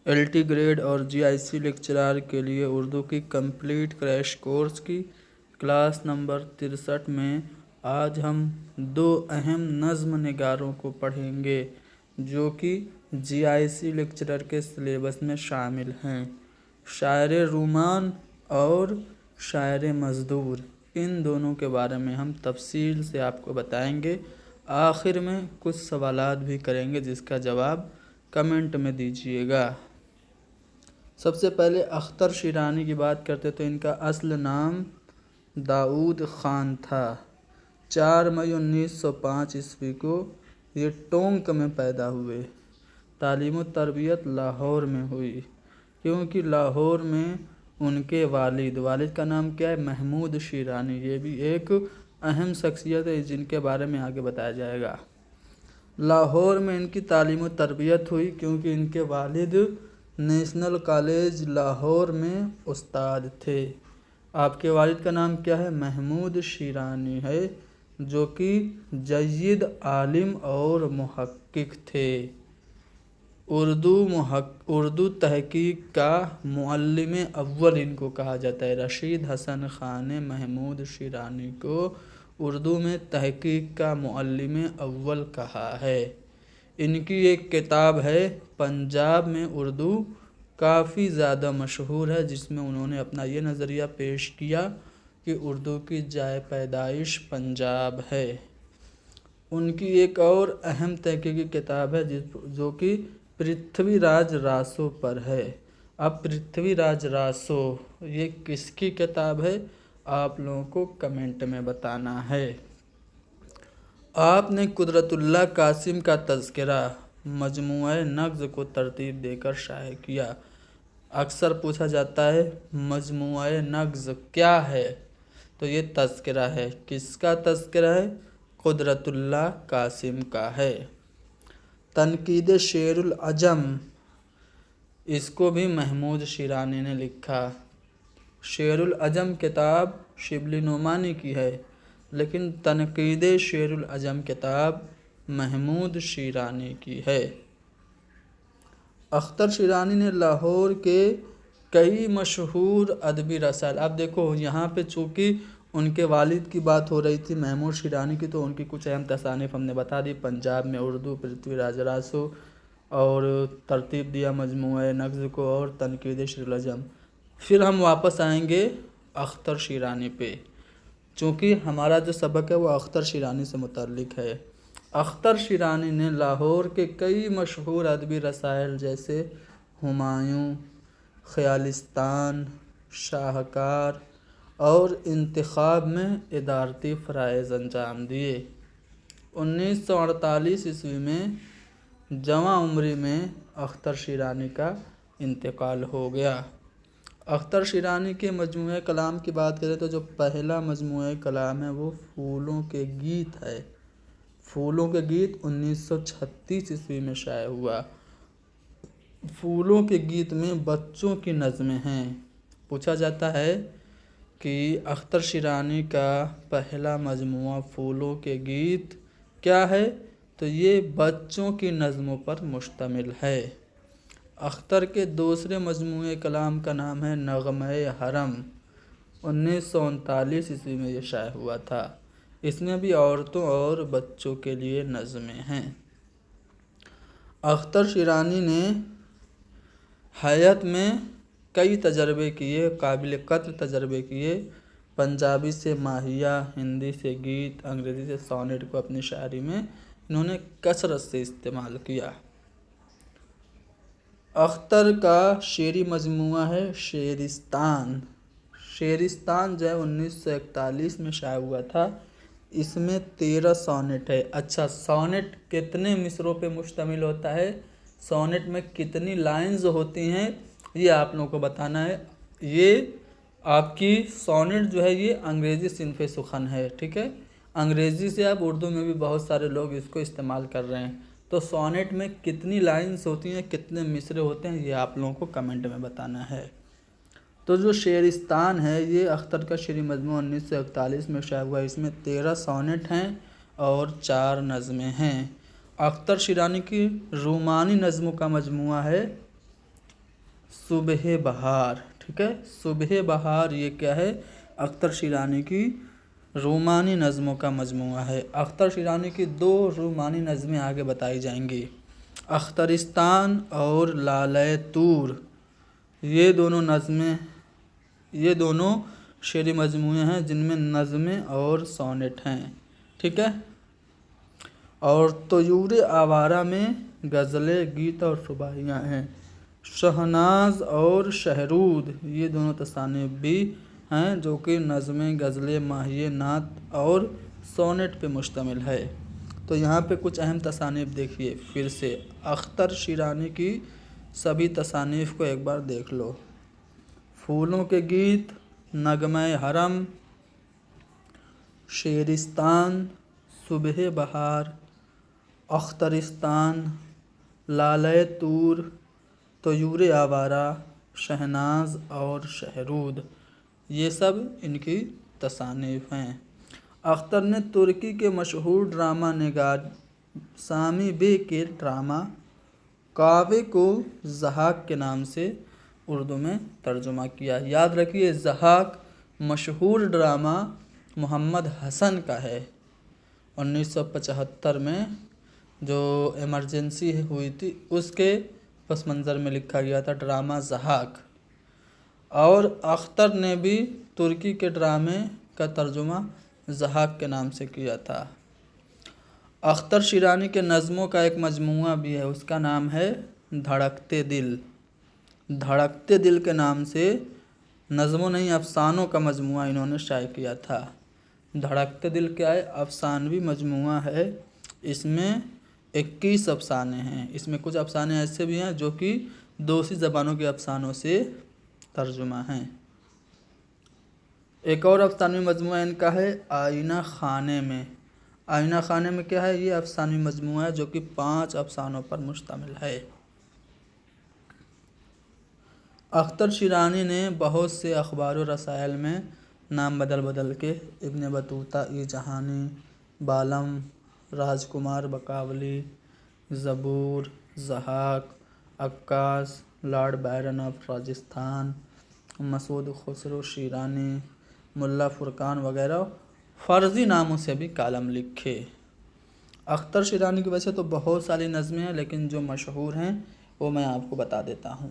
LT grade और GIC lecturer के लिए उर्दू की कंप्लीट क्रैश कोर्स की क्लास नंबर 63 में आज हम दो अहम नज़्म निगारों को पढ़ेंगे जो कि GIC लेक्चरर के सिलेबस में शामिल हैं। शायर रूमान और शायर मज़दूर, इन दोनों के बारे में हम तफसील से आपको बताएंगे। आखिर में कुछ सवालात भी करेंगे जिसका जवाब कमेंट में दीजिएगा। सबसे पहले अख्तर शिरानी की बात करते तो इनका असल नाम दाऊद ख़ान था। 4 मई 1905 ईस्वी को ये टोंक में पैदा हुए। तालीम और तरबियत लाहौर में हुई, क्योंकि लाहौर में उनके वालिद का नाम क्या है, महमूद शिरानी। ये भी एक अहम शख्सियत है जिनके बारे में आगे बताया जाएगा। लाहौर में इनकी तालीम और तरबियत हुई क्योंकि इनके वालिद नेशनल कॉलेज लाहौर में उस्ताद थे। आपके वालिद का नाम क्या है, महमूद शिरानी है, जो कि जय्यद आलिम और मुहक्किक थे। उर्दू तहकीक का मुअल्लिम अव्वल इनको कहा जाता है। रशीद हसन खान ने महमूद शिरानी को उर्दू में तहकीक का मुअल्लिम अव्वल कहा है। इनकी एक किताब है पंजाब में उर्दू, काफ़ी ज़्यादा मशहूर है, जिसमें उन्होंने अपना ये नज़रिया पेश किया कि उर्दू की जाए पैदाइश पंजाब है। उनकी एक और अहम तहकीकी किताब है जो कि पृथ्वीराज रासो पर है। अब पृथ्वीराज रासो ये किसकी किताब है, आप लोगों को कमेंट में बताना है। आपने कुदरतुल्लाह कासिम का तज़किरा मजमूआ नग़्ज़ को तरतीब देकर शाये किया। अक्सर पूछा जाता है मजमूआ नग़्ज़ क्या है, तो ये तज़किरा है। किसका तज़किरा है, कुदरतुल्लाह कासिम का है। तनकीद शेरुल अजम, इसको भी महमूद शिरानी ने लिखा। शेरुल अजम किताब शिबली नोमानी की है, लेकिन तनकीद शेरुल अजम किताब महमूद शिरानी की है। अख्तर शिरानी ने लाहौर के कई मशहूर अदबी रसायल, अब देखो यहाँ पे चूँकि उनके वालिद की बात हो रही थी महमूद शिरानी की, तो उनकी कुछ अहम तसानीफ़ हमने बता दी। पंजाब में उर्दू, पृथ्वीराज रासो, और तरतीब दिया मजमूआ नग़्ज़ को और तनकीद शेरुल अजम। फिर हम वापस आएंगे अख्तर शिरानी पे, चूँकि हमारा जो सबक है वो अख्तर शिरानी से मुतल्लिक़ है। अख्तर शिरानी ने लाहौर के कई मशहूर अदबी रसायल जैसे हुमायूं, ख़यालिस्तान, शाहकार और इंतखाब में इदारती फ़राइज़ अंजाम दिए। 1948 ईस्वी में जवां उम्री में अख्तर शिरानी का इंतकाल हो गया। अख्तर शिरानी के मजमूए कलाम की बात करें तो जो पहला मजमूए कलाम है वो फूलों के गीत है। फूलों के गीत 1936 ईस्वी में शाये हुआ। फूलों के गीत में बच्चों की नज़में हैं। पूछा जाता है कि अख्तर शिरानी का पहला मजमूआ फूलों के गीत क्या है, तो ये बच्चों की नज़मों पर मुश्तमिल है। अख्तर के दूसरे मजमूए कलाम का नाम है नग़्मे हरम। 1939 ईस्वी में ये शाये हुआ था। इसमें भी औरतों और बच्चों के लिए नज़में हैं। अख्तर शिरानी ने हयात में कई तजर्बे किए, काबिल क़द्र तजर्बे किए। पंजाबी से माहिया, हिंदी से गीत, अंग्रेज़ी से सोनेट को अपनी शायरी में इन्होंने कसरत से इस्तेमाल किया। अख्तर का शेरी मजमूआ है शेरिस्तान। शेरिस्तान जो है 1941 में शाया हुआ था। इसमें 13 सोनेट है। अच्छा, सोनेट कितने मिसरों पे मुश्तमिल होता है, सोनेट में कितनी लाइंस होती हैं, ये आप लोगों को बताना है। ये आपकी सोनेट जो है ये अंग्रेज़ी सिनफ़े सुखन है, ठीक है। अंग्रेज़ी से अब उर्दू में भी बहुत सारे लोग इसको इस्तेमाल कर रहे हैं। तो सोनेट में कितनी लाइंस होती हैं, कितने मिसरे होते हैं, ये आप लोगों को कमेंट में बताना है। तो जो शेरिस्तान है ये अख्तर का शेरी मजमूआ 1941 में शाया हुआ है। इसमें 13 सोनेट हैं और 4 नज़में हैं। अख्तर शिरानी की रूमानी नज़मों का मजमूआ है صبح بہار، ٹھیک ہے، صبح بہار یہ کیا ہے؟ اختر شیرانی کی رومانی نظموں کا مجموعہ ہے۔ اختر شیرانی کی 2 رومانی نظمیں آگے بتائی جائیں گی، اخترستان اور لالۂ طور۔ یہ دونوں شعری مجموعے ہیں جن میں نظمیں اور سونیٹ ہیں، ٹھیک ہے۔ اور طیور آوارہ میں غزلیں، گیت اور رباعیاں ہیں۔ شہناز اور شہرود یہ دونوں تصانیف بھی ہیں جو کہ نظمیں، غزلیں، ماہیے نعت اور سونیٹ پہ مشتمل ہے۔ تو یہاں پہ کچھ اہم تصانیف دیکھیے پھر سے، اختر شیرانی کی سبھی تصانیف کو ایک بار دیکھ لو۔ پھولوں کے گیت، نغمہ حرم، شیرستان، صبح بہار، اخترستان، لالۂ طور، طیور آوارہ، شہناز اور شہرود، یہ سب ان کی تصانیف ہیں۔ اختر نے ترکی کے مشہور ڈرامہ نگار سامی بے کے ڈرامہ کاوے کو ضحاک کے نام سے اردو میں ترجمہ کیا۔ یاد رکھیے ضحاک مشہور ڈرامہ محمد حسن کا ہے۔ 1975 میں جو ایمرجنسی ہوئی تھی اس کے پس منظر میں لکھا گیا تھا ڈرامہ ضحاک، اور اختر نے بھی ترکی کے ڈرامے کا ترجمہ ضحاک کے نام سے کیا تھا۔ اختر شیرانی کے نظموں کا ایک مجموعہ بھی ہے، اس کا نام ہے دھڑکتے دل۔ دھڑکتے دل کے نام سے نظموں نہیں افسانوں کا مجموعہ انہوں نے شائع کیا تھا۔ دھڑکتے دل کیا ہے؟ افسانوی مجموعہ ہے۔ اس میں 21 افسانے ہیں۔ اس میں کچھ افسانے ایسے بھی ہیں جو کہ دوسری زبانوں کے افسانوں سے ترجمہ ہیں۔ ایک اور افسانوی مجموعہ ان کا ہے آئینہ خانے میں۔ آئینہ خانے میں کیا ہے؟ یہ افسانوی مجموعہ ہے جو کہ 5 افسانوں پر مشتمل ہے۔ اختر شیرانی نے بہت سے اخبار و رسائل میں نام بدل کے ابن بطوطہ ای جہانی، بالم، راج کمار بقاولی، زبور، ضحاک، عکاس، لارڈ بائرن آف راجستھان، مسعود خسرو شیرانی، ملا فرقان وغیرہ فرضی ناموں سے بھی کالم لکھے۔ اختر شیرانی کی وجہ سے تو بہت ساری نظمیں ہیں لیکن جو مشہور ہیں وہ میں آپ کو بتا دیتا ہوں۔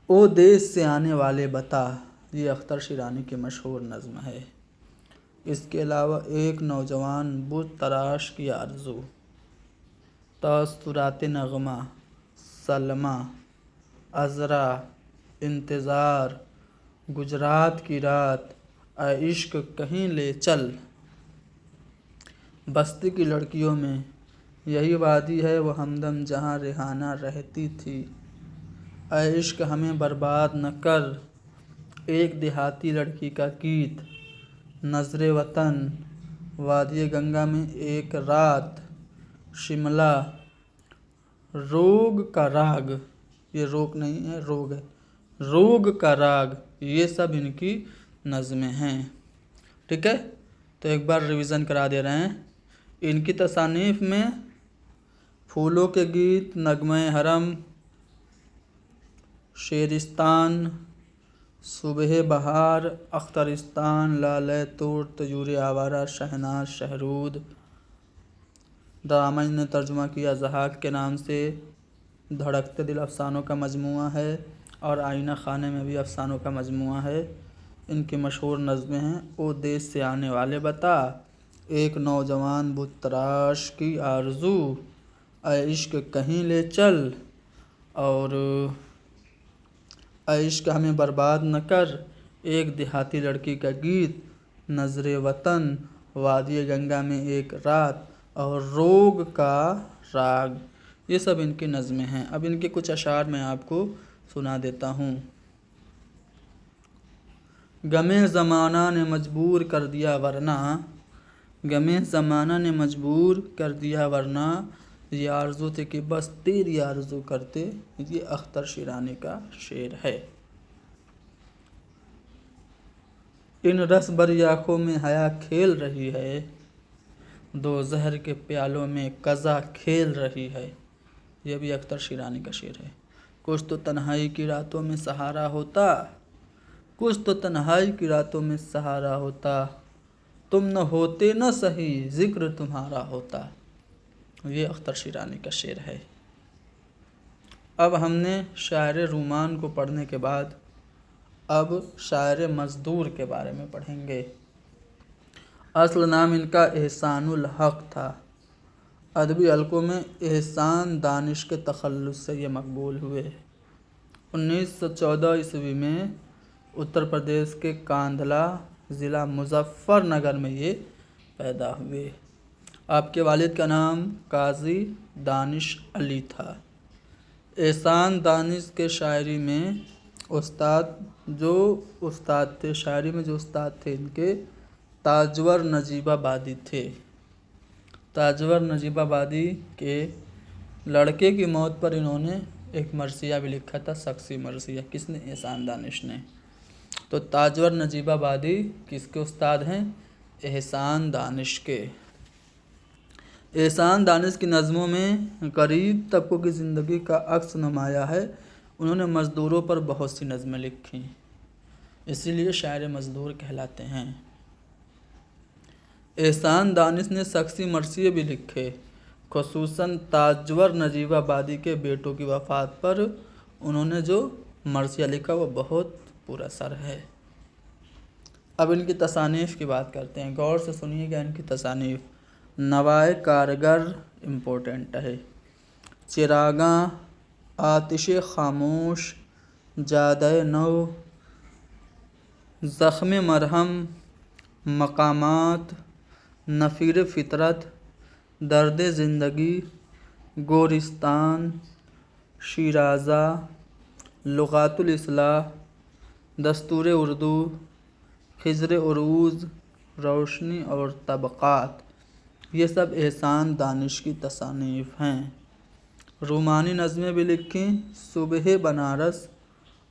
او دیس سے آنے والے بتا، یہ اختر شیرانی کی مشہور نظم ہے۔ اس کے علاوہ ایک نوجوان بت تراش کی آرزو، تاثرات نغمہ، سلمیٰ، عذرا، انتظار، گجرات کی رات، اے عشق کہیں لے چل، بستی کی لڑکیوں میں، یہی وادی ہے وہ ہمدم جہاں ریحانہ رہتی تھی، اے عشق ہمیں برباد نہ کر، ایک دیہاتی لڑکی کا گیت، نظر وطن، وادی گنگا میں ایک رات، شملہ، روگ کا راگ، یہ روگ نہیں ہے روگ ہے، روگ کا راگ، یہ سب ان کی نظمیں ہیں، ٹھیک ہے۔ تو ایک بار ریویژن کرا دے رہے ہیں۔ ان کی تصانیف میں پھولوں کے گیت، نغمہ حرم، شیرستان، صبح بہار، اخترستان، لالۂ طور، طیور آوارہ، شہناز، شہرود، ڈرامہ نے ترجمہ کیا ضحاک کے نام سے، دھڑکتے دل افسانوں کا مجموعہ ہے، اور آئینہ خانے میں بھی افسانوں کا مجموعہ ہے۔ ان کی مشہور نظمیں ہیں او دیس سے آنے والے بتا، ایک نوجوان بت تراش کی آرزو، اے عشق کہیں لے چل، اور اے عشق ہمیں برباد نہ کر، ایک دیہاتی لڑکی کا گیت، نظر وطن، وادی گنگا میں ایک رات، اور روگ کا راگ، یہ سب ان کی نظمیں ہیں۔ اب ان کے کچھ اشعار میں آپ کو سنا دیتا ہوں۔ غمِ زمانہ نے مجبور کر دیا ورنہ، غمِ زمانہ نے مجبور کر دیا ورنہ، یہ آرزو تھی کہ بس تیری آرزو کرتے، یہ اختر شیرانی کا شعر ہے۔ ان رس بھری آنکھوں میں حیا کھیل رہی ہے، دو زہر کے پیالوں میں قضا کھیل رہی ہے، یہ بھی اختر شیرانی کا شعر ہے۔ कुछ तो तन्हाई की रातों में सहारा होता, कुछ तो तन्हाई की रातों में सहारा होता, तुम न होते न सही जिक्र तुम्हारा होता। ये अख्तर शिरानी का शेर है। अब हमने शायर रूमान को पढ़ने के बाद अब शायर मज़दूर के बारे में पढ़ेंगे। असल नाम इनका एहसानुल हक़ था। अदबी हलकों में एहसान दानिश के तखल्लुस से ये मकबूल हुए। 1914 ईस्वी में उत्तर प्रदेश के कांधला ज़िला मुजफ्फरनगर में ये पैदा हुए। आपके वालिद का नाम काजी दानिश अली था। एहसान दानिश के शायरी में उस्ताद थे, शायरी में जो उस्ताद थे इनके ताजवर नजीबाबादी थे। ताजवर नजीबाबादी के लड़के की मौत पर इन्होंने एक मरसिया भी लिखा था, शख्सी मरसिया। किसने? एहसान दानिश ने। तो ताजवर नजीबाबादी किसके उस्ताद हैं? एहसान दानिश के। एहसान दानिश की नज़मों में गरीब तबकों की ज़िंदगी का अक्स नुमाया है। उन्होंने मज़दूरों पर बहुत सी नज़में लिखी, इसीलिए शायर मज़दूर कहलाते हैं। एहसान दानिश ने शख्सी मरसिये भी लिखे, ख़ुसूसन ताजवर नजीबाबादी के बेटों की वफ़ात पर उन्होंने जो मरसिया लिखा वो बहुत पुरअसर है। अब इनकी तसानीफ़ की बात करते हैं। गौर से सुनिएगा इनकी तसानीफ़। नवाए कारगर इम्पोर्टेंट है। चिरागां, आतिशे खामोश, जादे नौ, ज़ख्म मरहम, मकामात, नफ़ीर फ़ितरत, दर्द ज़िंदगी, गोरिस्तान, शिराज़ा, लुग़ातुल इस्लाह, दस्तूर उर्दू, खिज़्र उरूज़, रोशनी और तबक़ात, ये सब एहसान दानिश की तसानीफ़ हैं। रूमानी नज़में भी लिखी, सुबह बनारस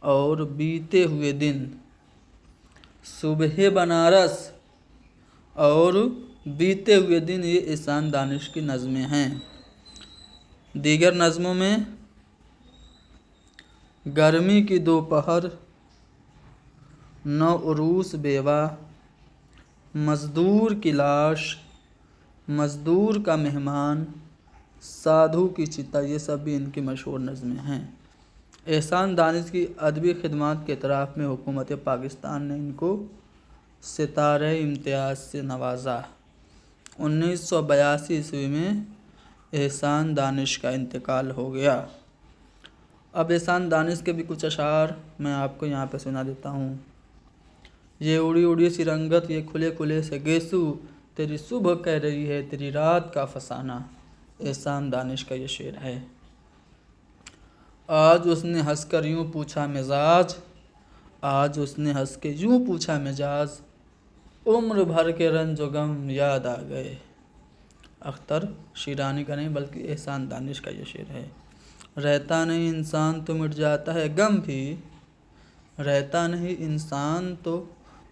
और बीते हुए दिन। सुबह बनारस और बीते हुए दिन ये एहसान दानिश की नज़में हैं। दीगर नज़मों में गर्मी की दोपहर, नौ उरूस बेवा, मज़दूर की लाश, मज़दूर का मेहमान, साधु की चिता, ये सब भी इनकी मशहूर नज़में हैं। एहसान दानिश की अदबी खिदमात के इतराफ़ में हुकूमत पाकिस्तान ने इनको सितारे इम्तियाज़ से नवाजा। 1982 ईस्वी में एहसान दानिश का इंतकाल हो गया। अब एहसान दानिश के भी कुछ अशार मैं आपको यहाँ पे सुना देता हूँ। ये उड़ी उड़ी सी रंगत, ये खुले खुले से गेसू, तेरी सुबह कह रही है तेरी रात का फसाना। एहसान दानिश का ये शेर है। आज उसने हंसकर यूँ पूछा मिजाज, आज उसने हंस के यूँ पूछा मिजाज, उम्र भर के रंज व गम याद आ गए। अख्तर शिरानी का नहीं बल्कि एहसान दानिश का ये शेर है। रहता नहीं इंसान तो मिट जाता है गम भी, रहता नहीं इंसान तो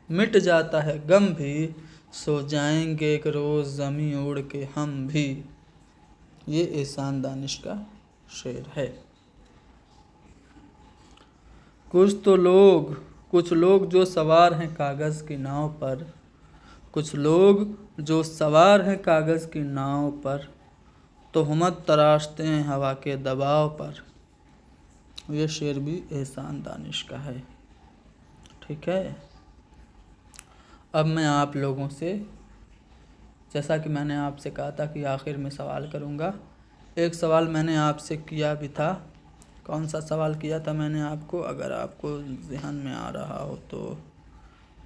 मिट जाता है गम भी, सो जाएंगे एक रोज़ ज़मीं उड़ के हम भी। ये एहसान दानिश का शेर है। कुछ लोग जो सवार हैं कागज़ की नाव पर, कुछ लोग जो सवार हैं कागज़ की नाव पर, तोहमत तराशते हैं हवा के दबाव पर। ये शेर भी एहसान दानिश का है। ठीक है। अब मैं आप लोगों से, जैसा कि मैंने आपसे कहा था कि आखिर में सवाल करूंगा, एक सवाल मैंने आपसे किया भी था। कौन सा सवाल किया था मैंने आपको? अगर आपको ज़हन में आ रहा हो तो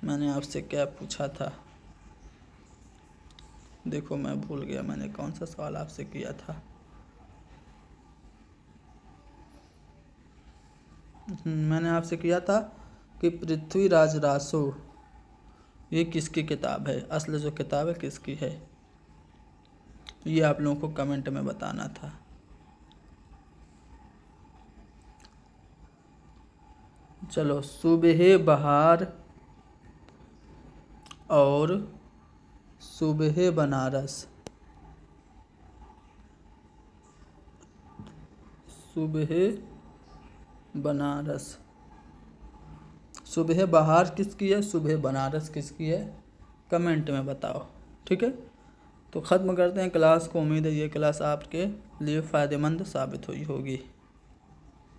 मैंने आपसे क्या पूछा था? देखो मैं भूल गया मैंने कौन सा सवाल आपसे किया था। मैंने आपसे किया था कि पृथ्वीराज रासो ये किसकी किताब है, असल जो किताब है किसकी है, ये आप लोगों को कमेंट में बताना था। चलो, सुबह बहार और सुबह बनारस। सुबह बनारस। सुबह बहार किसकी है, सुबह बनारस किसकी है, कमेंट में बताओ। ठीक है, तो ख़त्म करते हैं क्लास को। उम्मीद है ये क्लास आपके लिए फ़ायदेमंद साबित हुई होगी।